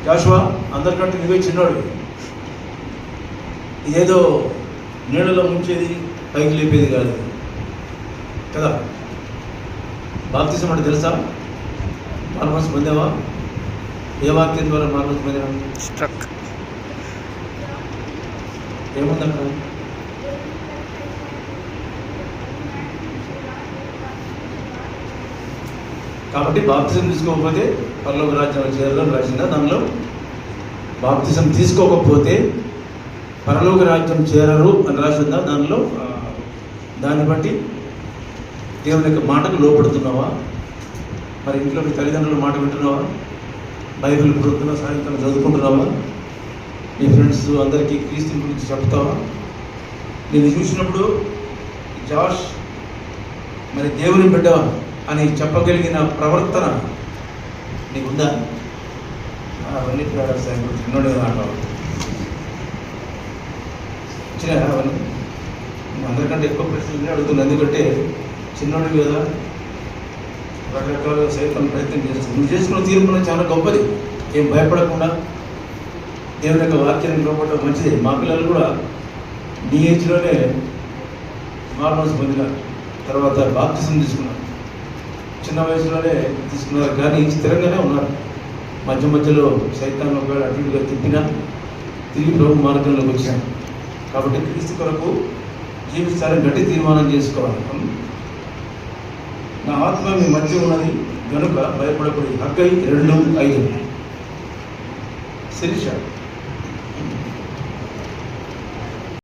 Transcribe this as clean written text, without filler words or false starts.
జాషువా అందరికంటే నువ్వే చిన్నోడు. ఇదేదో నీళ్ళలో ముంచేది పైకి లేపేది కాదు కదా. బాప్తిసం అంటే తెలుసా? మారుమనసు పొందావా? ఏ వాక్యం ద్వారా మారుమనసు పొందావా? స్ట్రక్ ఏముందంట? కాబట్టి బాప్తిజం తీసుకోకపోతే పరలోక రాజ్యం చేరాలని రాసిందా? దానిలో బాప్తిజం తీసుకోకపోతే పరలోక రాజ్యం చేరరు అని రాసిందా? దానిలో దాన్ని బట్టి దేవుని యొక్క మాటకు లోపడుతున్నావా? మరి ఇంట్లో మీ తల్లిదండ్రుల మాట వింటున్నావా? బైబిల్ పొద్దున సాయంత్రం చదువుకుంటున్నావా? మీ ఫ్రెండ్స్ అందరికీ క్రీస్తు గురించి చెప్తావా? నేను చూసినప్పుడు జాష్ మరి దేవుని బిడ్డవా అని చెప్పగలిగిన ప్రవర్తన నీకుందా? అవన్నీ చిన్నోడే అంటావు. వచ్చినా అవన్నీ అందరికంటే ఎక్కువ ప్రశ్నలు అడుగుతున్నాను. ఎందుకంటే చిన్నోడు కదా, రకరకాల సైతం ప్రయత్నం చేస్తుంది. నువ్వు చేసుకున్న తీర్మానం చాలా గొప్పది. ఏం భయపడకుండా దేవుని యొక్క వాక్యాన్ని లోపడడం మంచిది. మా పిల్లలు కూడా నీ ఏజ్లోనే మారుమనసు పొందిన తర్వాత బాప్తిజం తీసుకున్నారు. చిన్న వయసులోనే తీసుకున్నారు, కానీ స్థిరంగానే ఉన్నారు. మధ్య మధ్యలో సైతాన్ని ఒకవేళ అటు ఇటుగా తిప్పినా తిరిగి ప్రభు మార్గంలోకి వచ్చాను. కాబట్టి క్రీస్తు కొరకు జీవిస్తారని గట్టి తీర్మానం చేసుకోవాలి. నా ఆత్మ మీ మధ్య ఉన్నది కనుక భయపడకూడదు. హగ్గై 2:5. శిరీష